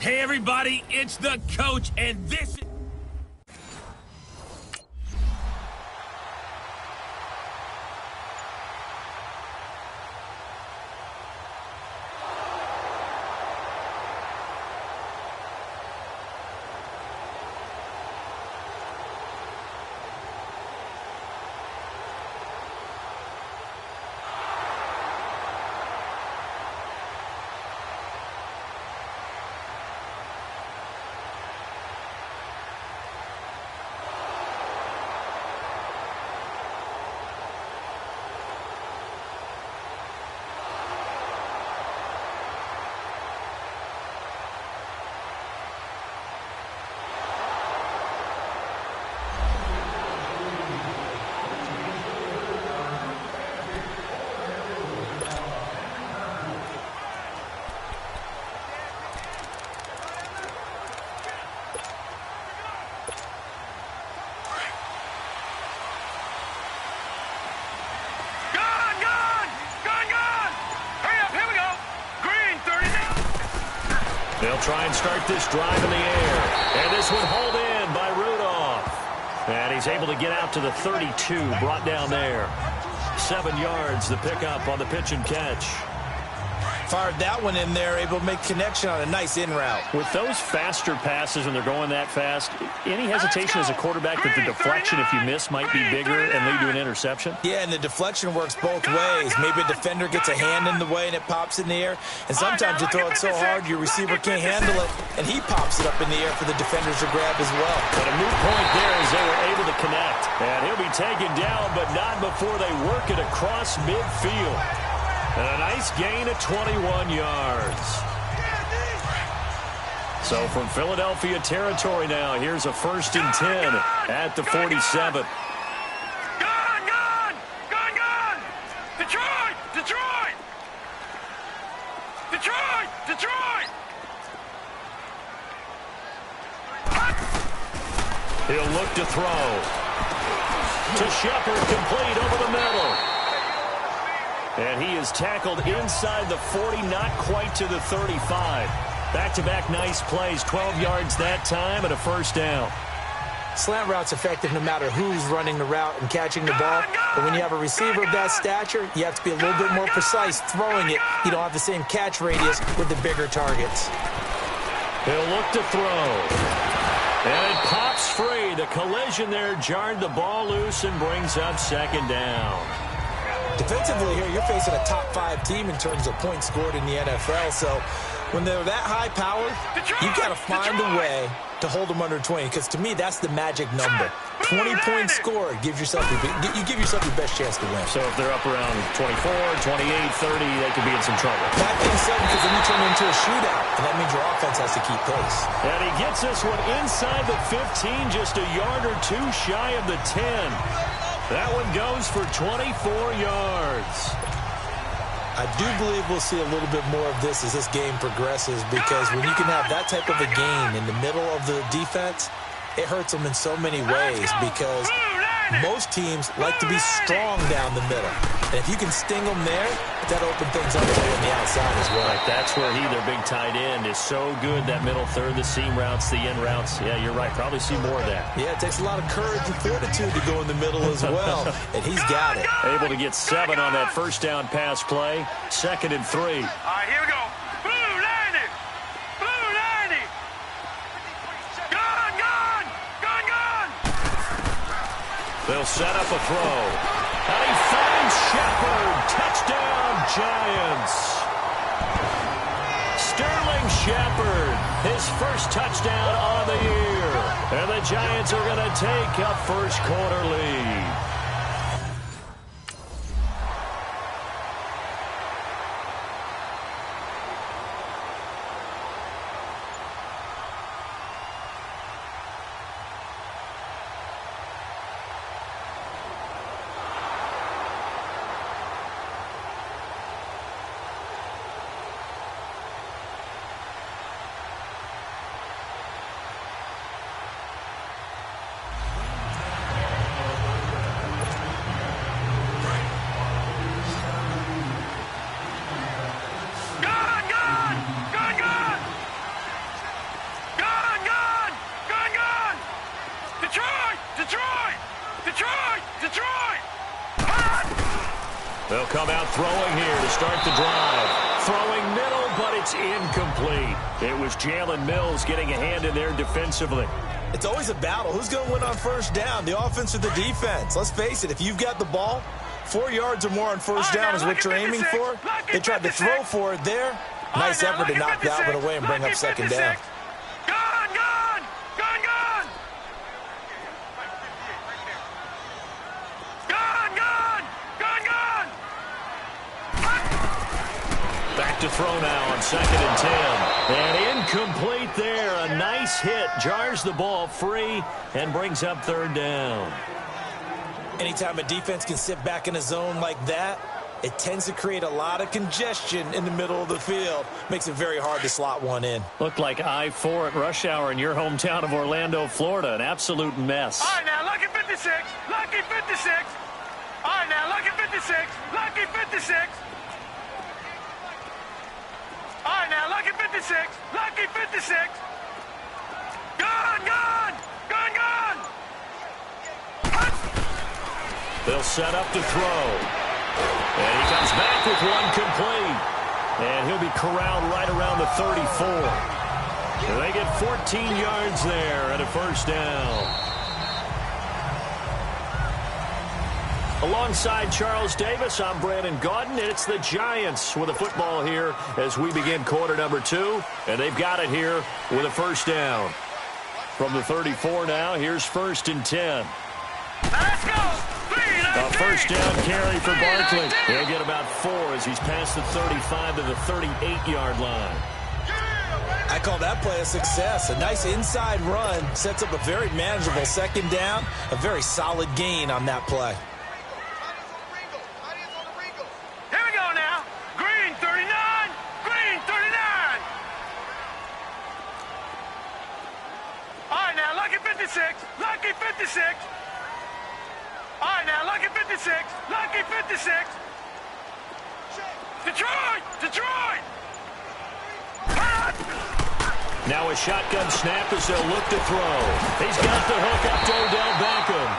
Hey, everybody, it's the coach, and this is... They'll try and start this drive in the air. And this one hauled in by Rudolph. And he's able to get out to the 32, brought down there. 7 yards, the pickup on the pitch and catch. Fired that one in there, able to make connection on a nice in route. With those faster passes when they're going that fast, any hesitation as a quarterback that the deflection, if you miss, might be bigger and lead to an interception? Yeah, and the deflection works both ways. Maybe a defender gets a hand in the way and it pops in the air. And sometimes you throw it so hard your receiver can't handle it, and he pops it up in the air for the defenders to grab as well. But a moot point there as they were able to connect. And he'll be taken down, but not before they work it across midfield. And a nice gain of 21 yards. So from Philadelphia territory now, here's a 1st and 10 at the 47. Gone! Detroit! He'll look to throw. To Shepard, complete over the middle. And he is tackled inside the 40, not quite to the 35. Back-to-back nice plays, 12 yards that time and a 1st down. Slant route's effective no matter who's running the route and catching the ball. But when you have a receiver of that stature, you have to be a little bit more precise throwing it. You don't have the same catch radius with the bigger targets. He'll look to throw. And it pops free. The collision there jarred the ball loose and brings up 2nd down. Defensively here, you're facing a top 5 team in terms of points scored in the NFL. So when they're that high powered, you've got to find a way to hold them under 20. Because to me, that's the magic number. 20 points scored gives yourself you give yourself your best chance to win. So if they're up around 24, 28, 30, they could be in some trouble. That being said, because then you turn it into a shootout, and that means your offense has to keep pace. And he gets this one inside the 15, just a yard or 2 shy of the 10. That one goes for 24 yards. I do believe we'll see a little bit more of this as this game progresses, because when you can have that type of a gain in the middle of the defense, it hurts them in so many ways, because most teams like to be strong down the middle. And if you can sting them there, that opens things up on the outside as well. Right, that's where their big tight end, is so good, that middle third, the seam routes, the in routes. Yeah, you're right. Probably see more of that. Yeah, it takes a lot of courage and fortitude to go in the middle as well, and he's got it. Able to get 7 on that 1st down pass play. 2nd and 3. All right, here we go. Blue 90! Gone! They'll set up a throw. And he finds Shepard. Touchdown, Giants. Sterling Shepard, his 1st touchdown on the year. And the Giants are going to take a 1st quarter lead. throwing here to start the drive. Throwing middle, but it's incomplete. It was Jalen Mills getting a hand in there defensively. It's always a battle. Who's going to win on first down, the offense or the defense? Let's face it, if you've got the ball, 4 yards or more on first down is what you're aiming for. They tried to throw for it there. Nice effort to knock that one away and bring up second down. Back to throw now on 2nd and 10. And incomplete there. A nice hit. Jars the ball free and brings up 3rd down. Anytime a defense can sit back in a zone like that, it tends to create a lot of congestion in the middle of the field. Makes it very hard to slot one in. Looked like I-4 at rush hour in your hometown of Orlando, Florida. An absolute mess. All right, now, lucky 56. Lucky 56. All right, now, lucky 56. Lucky 56. All right, now, lucky 56. Lucky 56. Gone, gone. Gone, gone. They'll set up to throw. And he comes back with one complete. And he'll be corralled right around the 34. And they get 14 yards there at a first down. Alongside Charles Davis, I'm Brandon Gaudin, and it's the Giants with a football here as we begin quarter number 2. And they've got it here with a first down. From the 34 now, here's 1st and 10. Let's go. A first down carry for Barkley. He'll get about 4 as he's past the 35 to the 38-yard line. I call that play a success. A nice inside run sets up a very manageable second down. A very solid gain on that play. Here we go now. Green 39. Green 39. All right, now, lucky 56. Lucky 56. All right, now, lucky 56. Lucky 56. Detroit! Detroit! Now a shotgun snap as they'll look to throw. He's got the hook up to Odell Beckham.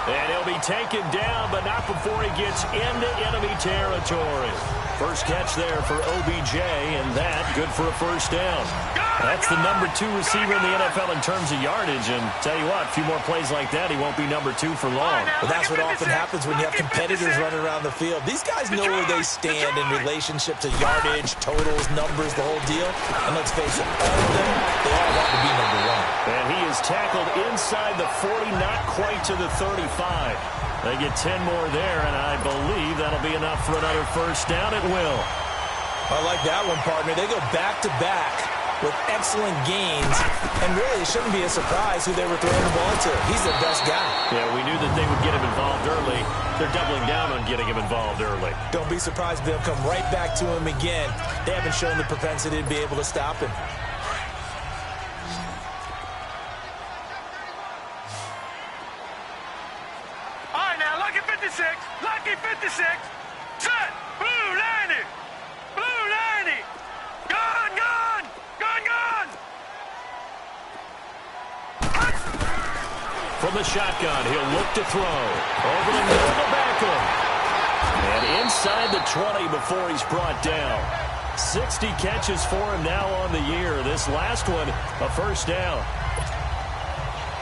And he'll be taken down, but not before he gets into enemy territory. First catch there for OBJ, and that good for a first down. That's the number 2 receiver in the NFL in terms of yardage, and tell you what, a few more plays like that, he won't be number 2 for long. But that's what often happens when you have competitors running around the field. These guys know where they stand in relationship to yardage, totals, numbers, the whole deal. And let's face it, all of them, they all want to be number 1. And he is tackled inside the 40, not quite to the 35. They get 10 more there, and I believe that'll be enough for another first down. It will. I like that one, partner. They go back-to-back with excellent gains, and really it shouldn't be a surprise who they were throwing the ball to. He's the best guy. Yeah, we knew that they would get him involved early. They're doubling down on getting him involved early. Don't be surprised if they'll come right back to him again. They haven't shown the propensity to be able to stop him. All right, now, lucky 56. Lucky 56. Set. Blue 90. Blue 90. Gone, gone. Gone, gone. From the shotgun, he'll look to throw. Over the middle to Beckham. And inside the 20 before he's brought down. 60 catches for him now on the year. This last one, a first down.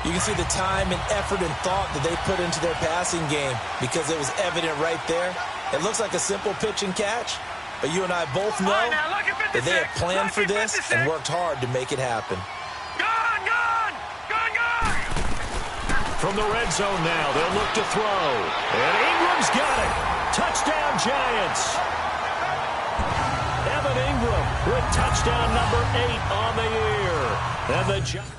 You can see the time and effort and thought that they put into their passing game because it was evident right there. It looks like a simple pitch and catch, but you and I both know that they have planned for this and worked hard to make it happen. Gone, gone. Gone, gone. From the red zone now, they'll look to throw. And Ingram's got it. Touchdown, Giants. Evan Ingram with touchdown number 8 on the year. And the Giants.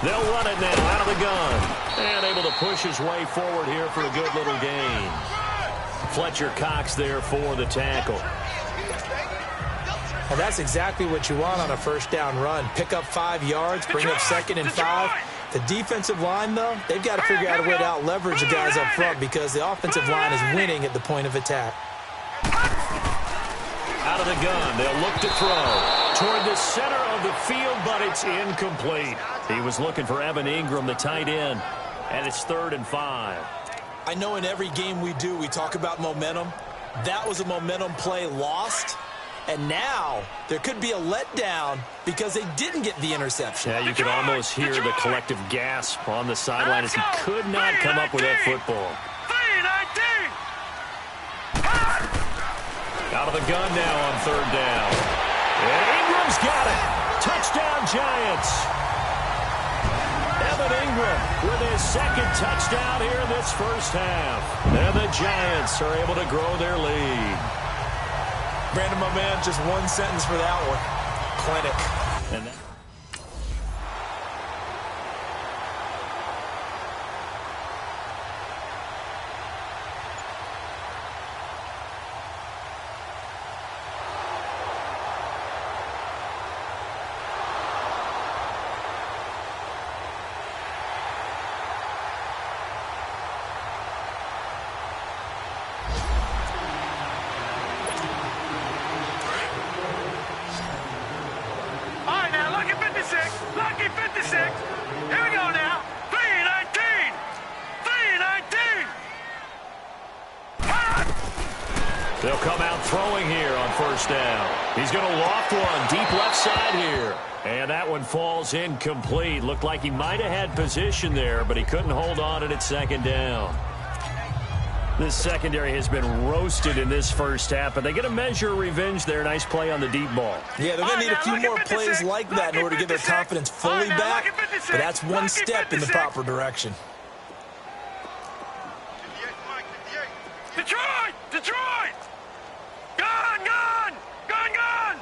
They'll run it now out of the gun. And able to push his way forward here for a good little gain. Fletcher Cox there for the tackle. And that's exactly what you want on a first down run. Pick up 5 yards, bring up 2nd and 5. The defensive line, though, they've got to figure out a way to out-leverage the guys up front because the offensive line is winning at the point of attack. Out of the gun, they'll look to throw toward the center of the field, but it's incomplete. He was looking for Evan Ingram, the tight end, and it's 3rd and 5. I know in every game we do, we talk about momentum. That was a momentum play lost. And now there could be a letdown because they didn't get the interception. Yeah, you could almost hear the collective gasp on the sideline as he could not come up with that football. Out of the gun now on 3rd down. And Ingram's got it. Touchdown, Giants. Evan Ingram with his 2nd touchdown here in this first half. And the Giants are able to grow their lead. Brandon, my man, just one sentence for that one. Clinic. And that Lucky 56. Here we go now. 3-19. 3-19. They'll come out throwing here on 1st down. He's going to loft one deep left side here. And that one falls incomplete. Looked like he might have had position there, but he couldn't hold on it at 2nd down. This secondary has been roasted in this first half, but they get a measure of revenge there. Nice play on the deep ball. Yeah, they're going to need a few more plays like that in order to get their confidence fully back, but that's one step in the proper direction. Detroit! Detroit! Gun! Gun! Gun! Gun!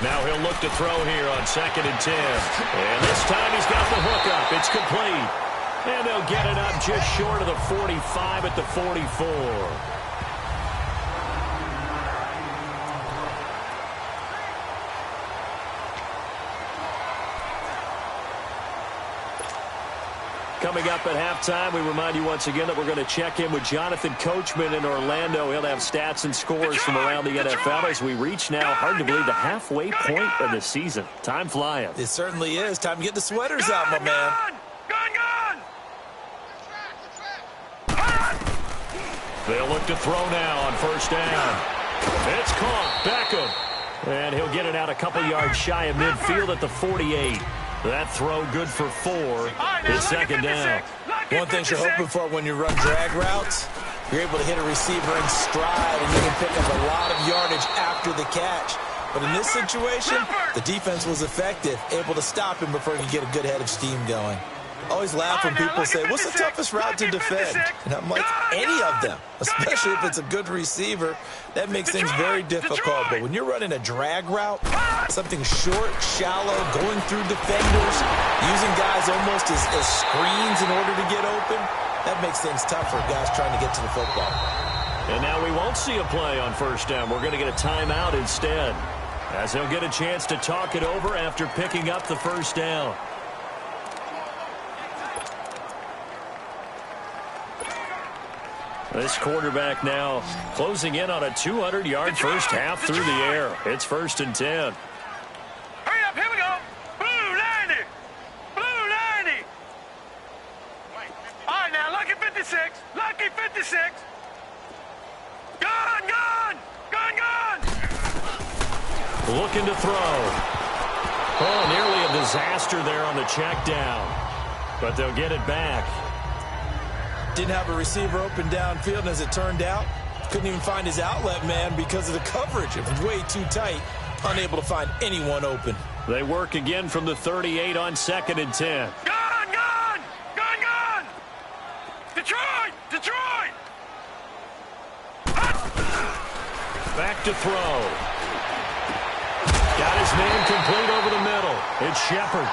Now he'll look to throw here on 2nd and 10. And this time he's got the hook up. It's complete. And they'll get it up just short of the 45 at the 44. Coming up at halftime, we remind you once again that we're going to check in with Jonathan Coachman in Orlando. He'll have stats and scores from around the NFL as we reach now, hard to believe, the halfway point of the season. Time flying. It certainly is. Time to get the sweaters out, my man. They'll look to throw now on 1st down. It's caught. Beckham. And he'll get it out a couple yards shy of midfield at the 48. That throw good for 4. It's 2nd down. One thing you're hoping for when you run drag routes, you're able to hit a receiver in stride and you can pick up a lot of yardage after the catch. But in this situation, the defense was effective, able to stop him before he could get a good head of steam going. I always laugh when people say, what's the toughest route to defend? And I'm like, any of them, especially if it's a good receiver. That makes things very difficult. But when you're running a drag route, something short, shallow, going through defenders, using guys almost as screens in order to get open, that makes things tough for guys trying to get to the football. And now we won't see a play on 1st down. We're going to get a timeout instead, as they'll get a chance to talk it over after picking up the 1st down. This quarterback now closing in on a 200-yard first half through the air. It's 1st and 10. Hurry up, here we go. Blue 90. Blue 90. All right, now, lucky 56. Lucky 56. Gun, gun. Gun, gun. Looking to throw. Oh, nearly a disaster there on the check down. But they'll get it back. Didn't have a receiver open downfield, and as it turned out, couldn't even find his outlet man because of the coverage. It was way too tight, unable to find anyone open. They work again from the 38 on 2nd and 10. Gun, gun, gun, gun. Detroit, Detroit. Back to throw. Got his man complete over the middle. It's Shepard.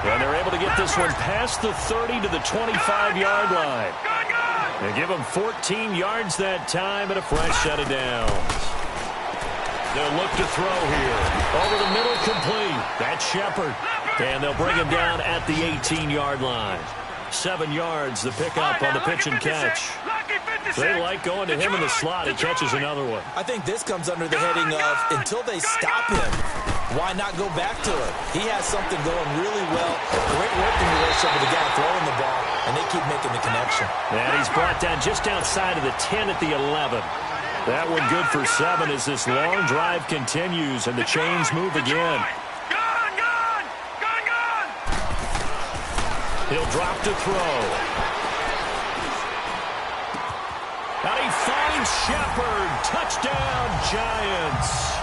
And they're able to get this one past the 30 to the 25-yard line. They give him 14 yards that time and a fresh set of downs. They'll look to throw here. Over the middle, complete. That's Shepard. And they'll bring him down at the 18-yard line. 7 yards, the pickup on the pitch and catch. They like going to him in the slot. He catches another one. I think this comes under the heading of until they stop him, why not go back to him? He has something going really well. Great working relationship with the guy throwing the ball, and they keep making the connection. And he's brought down just outside of the 10 at the 11. That one good for 7 as this long drive continues and the chains move again. He'll drop to throw. And he finds Shepard. Touchdown, Giants.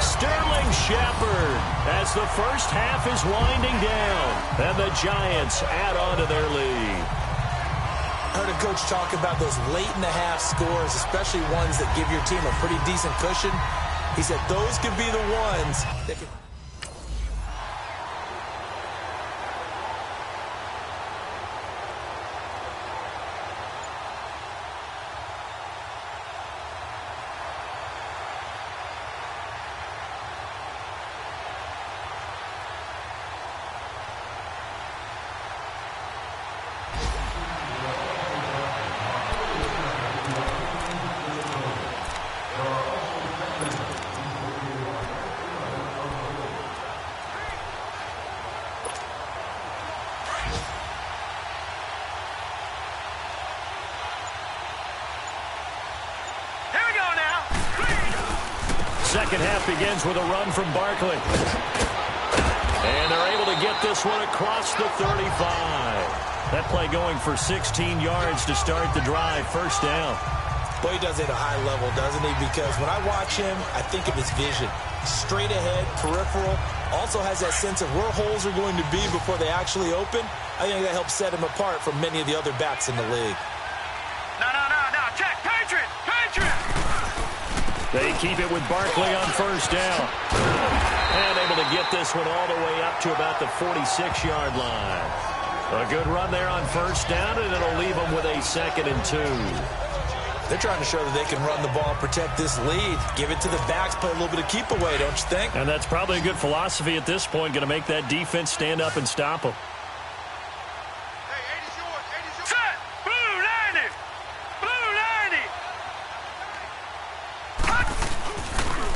Sterling Shepard as the first half is winding down. And the Giants add on to their lead. I heard a coach talk about those late-in-the-half scores, especially ones that give your team a pretty decent cushion. He said those could be the ones that could... Second half begins with a run from Barkley. And they're able to get this one across the 35. That play going for 16 yards to start the drive. First down. Boy, he does it at a high level, doesn't he? Because when I watch him, I think of his vision. Straight ahead, peripheral. Also has that sense of where holes are going to be before they actually open. I think that helps set him apart from many of the other backs in the league. No. Check. Patriot. They keep it with Barkley on first down. And able to get this one all the way up to about the 46-yard line. A good run there on first down, and it'll leave them with a 2nd and 2. They're trying to show that they can run the ball, protect this lead, give it to the backs, play a little bit of keep away, don't you think? And that's probably a good philosophy at this point, going to make that defense stand up and stop them. Set. Blue 90.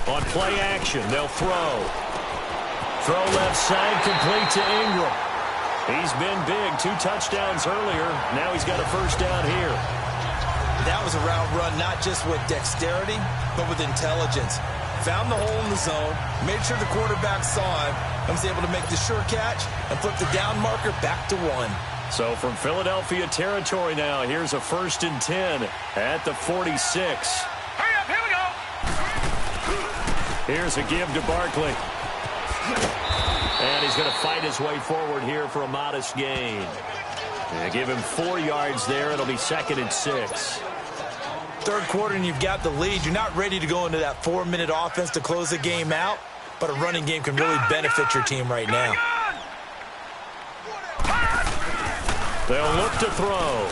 On play action, they'll throw. Throw left side, complete to Ingram. He's been big, 2 touchdowns earlier. Now he's got a first down here. That was a route run not just with dexterity, but with intelligence. Found the hole in the zone, made sure the quarterback saw him, and was able to make the sure catch and flip the down marker back to 1. So from Philadelphia territory now, here's a 1st and 10 at the 46. Hurry up, here we go. Here's a give to Barkley. And he's going to fight his way forward here for a modest gain. They give him 4 yards there. It'll be 2nd and 6. Third quarter and you've got the lead. You're not ready to go into that 4-minute offense to close the game out, but a running game can really benefit your team right now. They'll look to throw.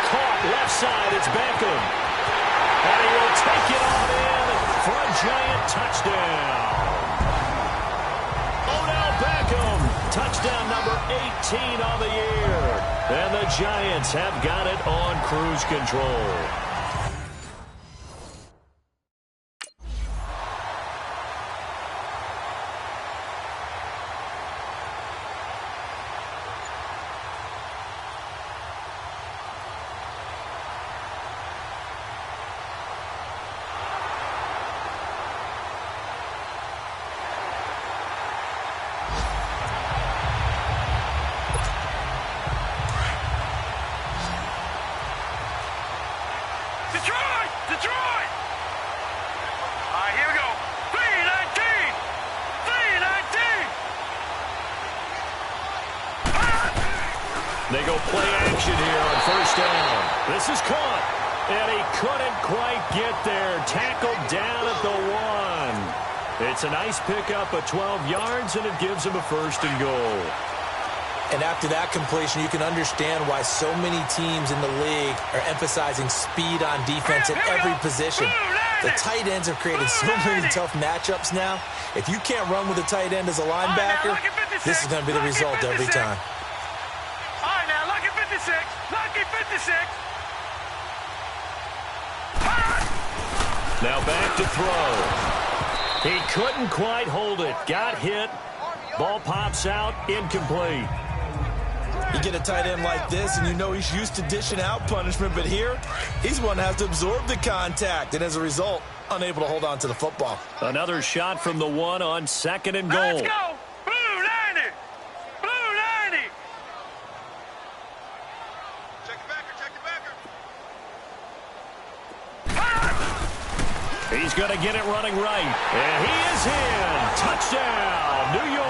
Caught left side. It's Beckham. And he will take it on in for a Giant touchdown. Odell Beckham, touchdown number 18 on the year. And the Giants have got it on cruise control. Detroit! All right, here we go. 319! 319! They go play action here on first down. This is caught. And he couldn't quite get there. Tackled down at the 1. It's a nice pickup of 12 yards, and it gives him a 1st and goal. And after that completion, you can understand why so many teams in the league are emphasizing speed on defense at every position. The tight ends have created so many tough matchups now. If you can't run with a tight end as a linebacker, this is going to be the result every time. All right, now, lucky 56. Lucky 56. Now back to throw. He couldn't quite hold it. Got hit. Ball pops out. Incomplete. You get a tight end like this, and you know he's used to dishing out punishment, but here, he's one that has to absorb the contact, and as a result, unable to hold on to the football. Another shot from the one on 2nd and goal. Let's go. Blue 90. Blue 90. Check the backer. Check the backer. He's going to get it running right. And he is in. Touchdown, New York.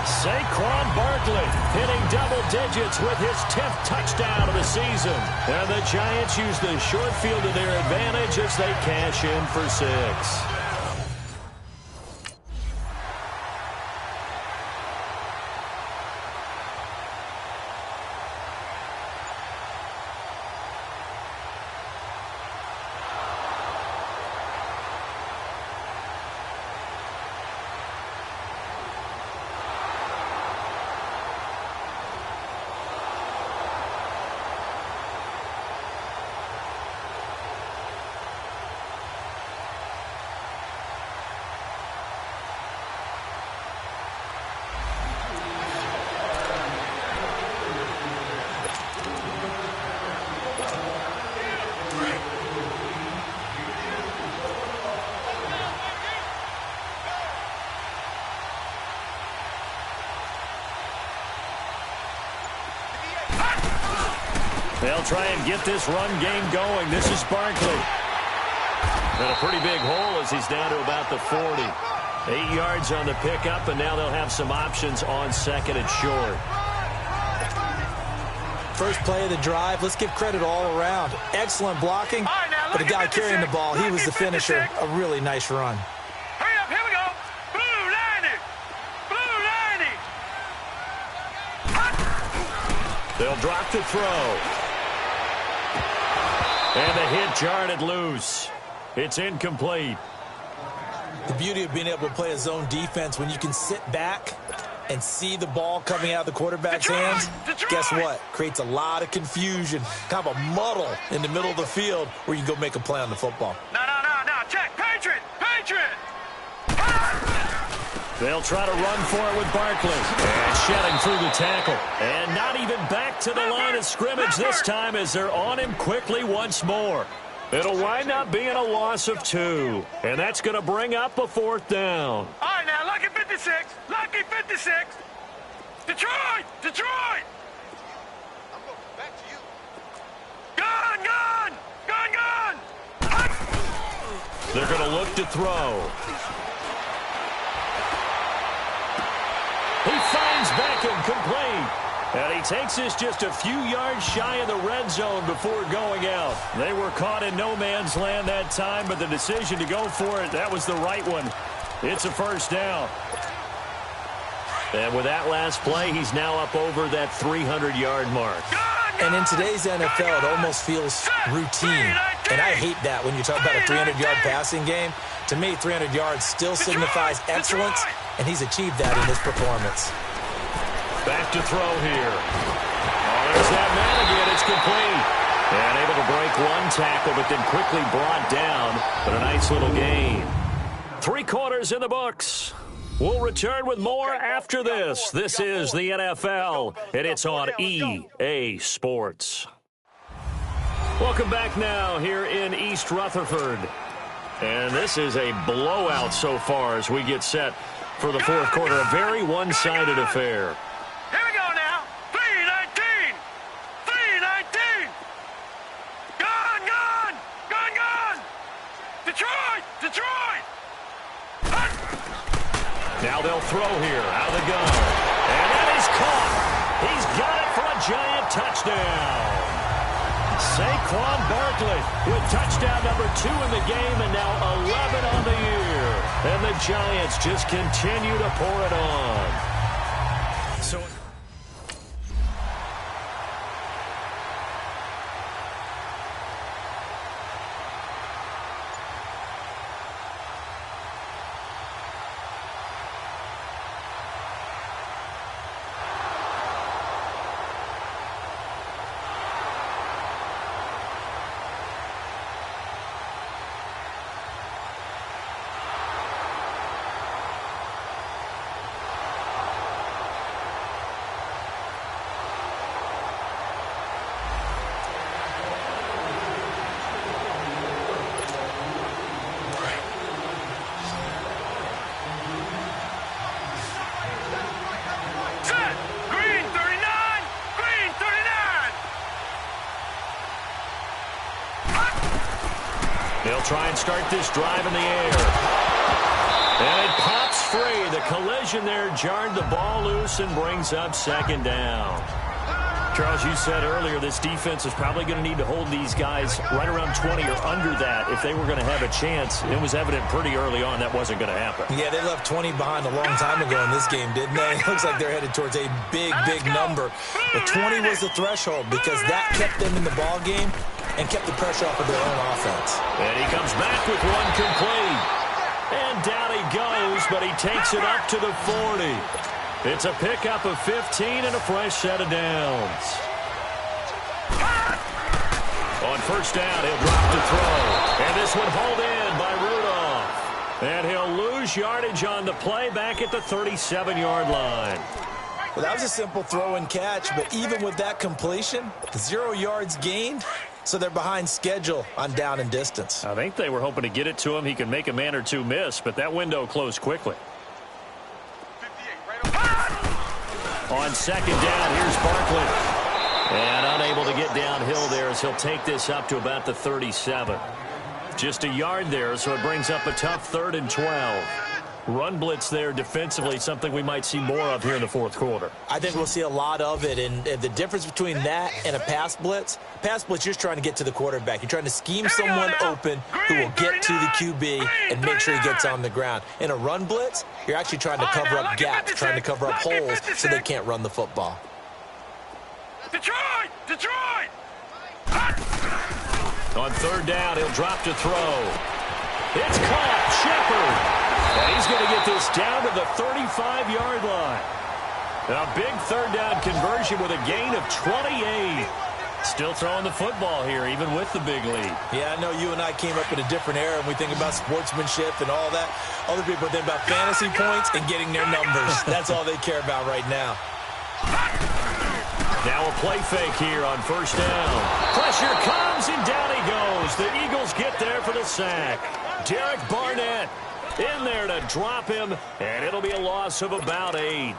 Saquon Barkley hitting double digits with his 10th touchdown of the season. And the Giants use the short field to their advantage as they cash in for 6. They'll try and get this run game going. This is Barkley. And a pretty big hole as he's down to about the 40. 8 yards on the pickup, and now they'll have some options on 2nd and short. First play of the drive, let's give credit all around. Excellent blocking, but the guy carrying the ball, he was the finisher. A really nice run. Hurry up, here we go. Blue 90. Blue 90. They'll drop the throw. And the hit jarred it loose. It's incomplete. The beauty of being able to play a zone defense when you can sit back and see the ball coming out of the quarterback's hands, guess what? Creates a lot of confusion, kind of a muddle in the middle of the field where you can go make a play on the football. No. Check. Patriot. They'll try to run for it with Barkley. And shedding through the tackle. And not even back to the line of scrimmage this time as they're on him quickly once more. It'll wind up being a loss of 2. And that's going to bring up a 4th down. All right, now, lucky 56. Lucky 56. Detroit. I'm going back to you. Gun. They're going to look to throw. He finds Beckham complete. And he takes this just a few yards shy of the red zone before going out. They were caught in no man's land that time, but the decision to go for it, that was the right one. It's a 1st down. And with that last play, he's now up over that 300-yard mark. And in today's NFL, it almost feels routine. And I hate that when you talk about a 300-yard passing game. To me, 300 yards still signifies excellence, and he's achieved that in his performance. Back to throw here. Oh, there's that man again. It's complete. And able to break one tackle, but then quickly brought down. But a nice little gain. 3 quarters in the books. We'll return with more after this. This is the NFL, and it's on EA Sports. Welcome back now here in East Rutherford. And this is a blowout so far as we get set for the 4th quarter. A very one-sided affair. Here we go now. 3-19. Gun. Detroit. Now they'll throw here out of the gun. And that is caught. He's got it for a Giant touchdown. Saquon Barkley with touchdown number 2 in the game and now 11 on the year. And the Giants just continue to pour it on. They'll try and start this drive in the air. And it pops free. The collision there jarred the ball loose and brings up second down. Charles, you said earlier this defense is probably going to need to hold these guys right around 20 or under that if they were going to have a chance. It was evident pretty early on that wasn't going to happen. Yeah, they left 20 behind a long time ago in this game, didn't they? It looks like they're headed towards a big, big number. But 20 was the threshold because that kept them in the ball game and kept the pressure off of their own offense. And he comes back with one complete. And down he goes, but he takes it up to the 40. It's a pickup of 15 and a fresh set of downs. On first down, he'll drop to throw. And this one hauled in by Rudolph. And he'll lose yardage on the play back at the 37-yard line. Well, that was a simple throw and catch, but even with that completion, 0 yards gained, so they're behind schedule on down and distance. I think they were hoping to get it to him. He could make a man or two miss, but that window closed quickly. On second down, here's Barkley. And unable to get downhill there as he'll take this up to about the 37. Just a yard there, so it brings up a tough 3rd and 12. Run blitz there defensively, something we might see more of here in the fourth quarter. I think we'll see a lot of it, and the difference between that and a pass blitz, you're just trying to get to the quarterback. You're trying to scheme someone open who will get to the QB and make sure he gets on the ground. In a run blitz, you're actually trying to cover up gaps, trying to cover up holes so they can't run the football. Detroit! Detroit! On third down, he'll drop to throw. It's caught. Shepard. And he's going to get this down to the 35-yard line. A big third down conversion with a gain of 28. Still throwing the football here, even with the big lead. Yeah, I know you and I came up in a different era, and we think about sportsmanship and all that. Other people think about fantasy points and getting their numbers. That's all they care about right now. Now a play fake here on first down. Pressure comes, and down he goes. The Eagles get there for the sack. Derek Barnett in there to drop him, and it'll be a loss of about 8.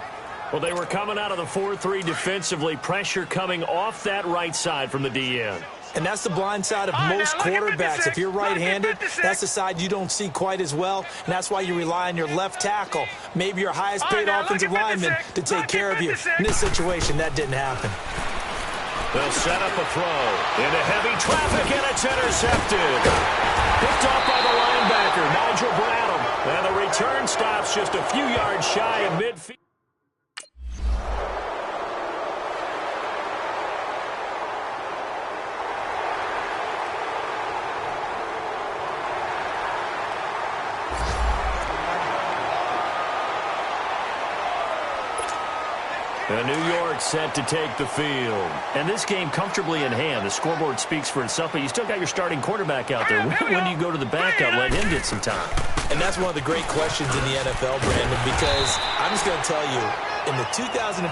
Well, they were coming out of the 4-3 defensively. Pressure coming off that right side from the DN. And that's the blind side of most quarterbacks. If you're right-handed, that's the side you don't see quite as well, and that's why you rely on your left tackle, maybe your highest-paid offensive lineman, to take care of you. In this situation, that didn't happen. They'll set up a throw into heavy traffic, and it's intercepted. Picked off by the linebacker, Nigel Bradham. And the return stops just a few yards shy of midfield. And New York set to take the field. And this game comfortably in hand. The scoreboard speaks for itself, but you still got your starting quarterback out there. When do you go to the backup, let him get some time? And that's one of the great questions in the NFL, Brandon, because I'm just going to tell you, in the 2015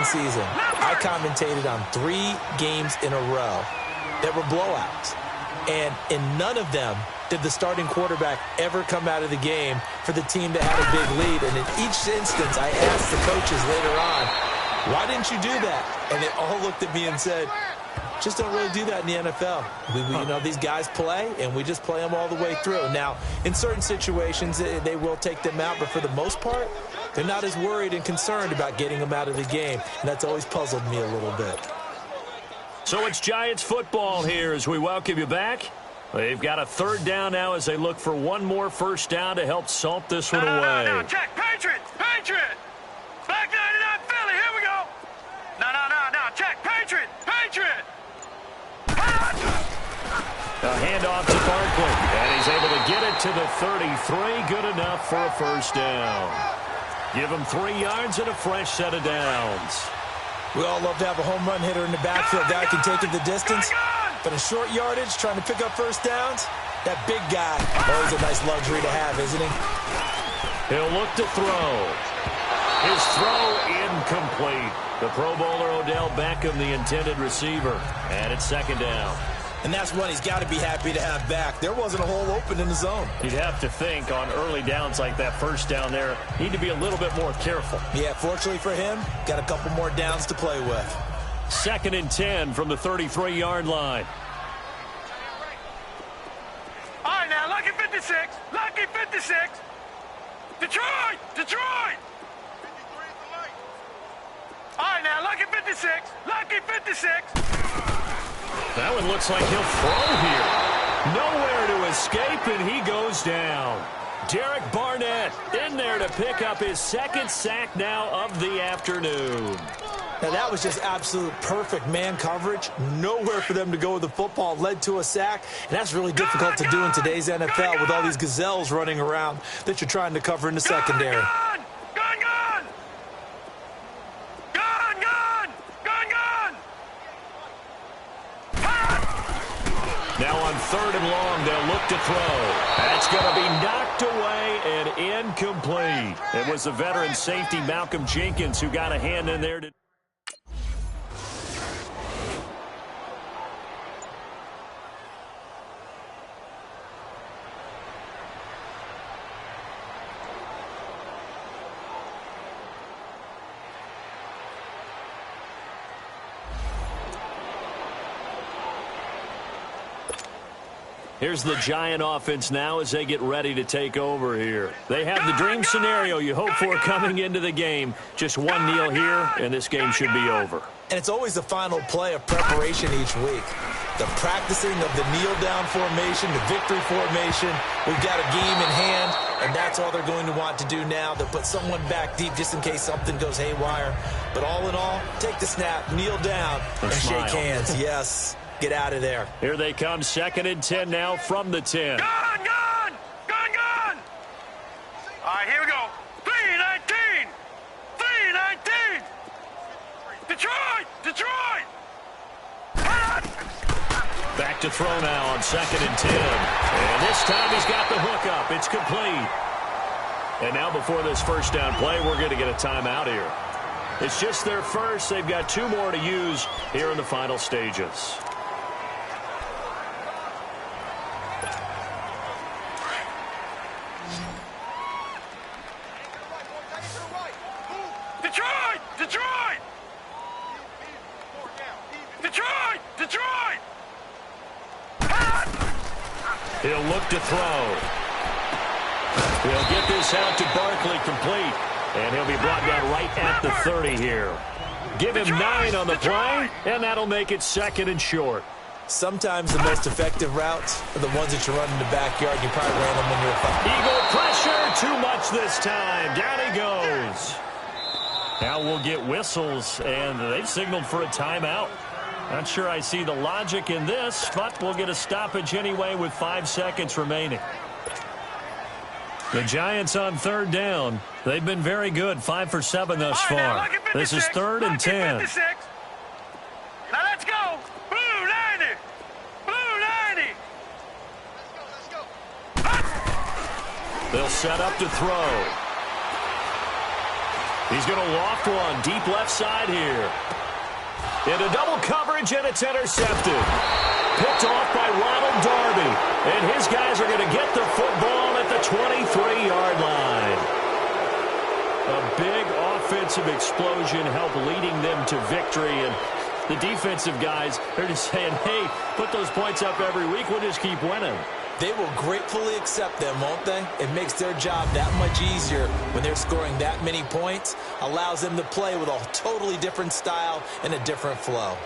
season, I commentated on 3 games in a row that were blowouts. And in none of them did the starting quarterback ever come out of the game for the team that had a big lead. And in each instance, I asked the coaches later on, why didn't you do that? And they all looked at me and said, just don't really do that in the NFL. You know, these guys play, and we just play them all the way through. Now, in certain situations, they will take them out, but for the most part, they're not as worried and concerned about getting them out of the game, and that's always puzzled me a little bit. So it's Giants football here as we welcome you back. They've got a third down now as they look for one more first down to help salt this one away. No, check. Patriot! Patriot! Back 99 Philly, here we go! No, check. Patriot! Patriot! A handoff to Barkley, and he's able to get it to the 33. Good enough for a first down. Give him 3 yards and a fresh set of downs. We all love to have a home run hitter in the backfield. Guy can take it the distance. But in short yardage, trying to pick up first downs, that big guy, always a nice luxury to have, isn't he? He'll look to throw. His throw incomplete. The Pro Bowler Odell Beckham, the intended receiver. And it's second down. And that's one he's got to be happy to have back. There wasn't a hole open in the zone. You'd have to think on early downs like that first down there, need to be a little bit more careful. Yeah, fortunately for him, got a couple more downs to play with. 2nd and 10 from the 33-yard line. All right, now, 56. Detroit! Detroit! All right, now, lucky 56. Lucky 56. That one looks like he'll throw here. Nowhere to escape, and he goes down. Derek Barnett in there to pick up his second sack now of the afternoon. Now, that was just absolute perfect man coverage. Nowhere for them to go with the football. Led to a sack, and that's really difficult to do in today's NFL with all these gazelles running around that you're trying to cover in the secondary. Gun! Gun! Gun! Gun! Gun! Gun! Gun! Now on 3rd and long, they'll look to throw. That's going to be knocked away and incomplete. It was the veteran safety Malcolm Jenkins who got a hand in there to... Here's the Giant offense now as they get ready to take over here. They have the dream scenario you hope for coming into the game. Just one kneel here, and this game should be over. And it's always the final play of preparation each week. The practicing of the kneel-down formation, the victory formation. We've got a game in hand, and that's all they're going to want to do now. They'll put someone back deep just in case something goes haywire. But all in all, take the snap, kneel down, and shake hands. Yes. Get out of there. Here they come, 2nd and 10 now from the 10. Gun! Gun! Gun! Gun! All right, here we go. 3-19! 3-19! Detroit! Detroit! Back to throw now on 2nd and 10. And this time he's got the hook up. It's complete. And now before this first down play, we're going to get a timeout here. It's just their first. They've got 2 more to use here in the final stages. Detroit! Detroit! Detroit! Detroit! He'll look to throw. He'll get this out to Barkley complete. And he'll be brought down right at the 30 here. Give him 9 on the play, and that'll make it 2nd and short. Sometimes the most effective routes are the ones that you run in the backyard. You probably ran them when you were 5. Eagle pressure, too much this time. Down he goes. Now we'll get whistles, and they've signaled for a timeout. Not sure I see the logic in this, but we'll get a stoppage anyway with 5 seconds remaining. The Giants on 3rd down. They've been very good, 5 for 7 thus far. This is 3rd and 10. 56. Now let's go. Blue 90. Blue 90. They'll set up to throw. He's going to loft one deep left side here. Into double coverage, and it's intercepted. Picked off by Ronald Darby. And his guys are going to get the football at the 23-yard line. A big offensive explosion helped leading them to victory. And the defensive guys, they're just saying, hey, put those points up every week. We'll just keep winning. They will gratefully accept them, won't they? It makes their job that much easier when they're scoring that many points. Allows them to play with a totally different style and a different flow.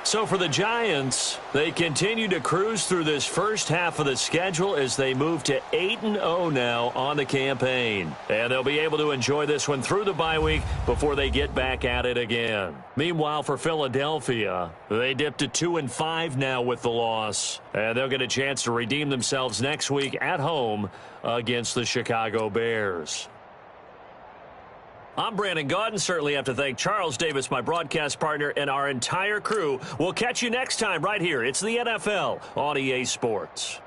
So for the Giants, they continue to cruise through this first half of the schedule as they move to 8-0 now on the campaign. And they'll be able to enjoy this one through the bye week before they get back at it again. Meanwhile, for Philadelphia, they dipped to 2-5 now with the loss. And they'll get a chance to redeem themselves next week at home against the Chicago Bears. I'm Brandon Gaudin. Certainly have to thank Charles Davis, my broadcast partner, and our entire crew. We'll catch you next time right here. It's the NFL on EA Sports.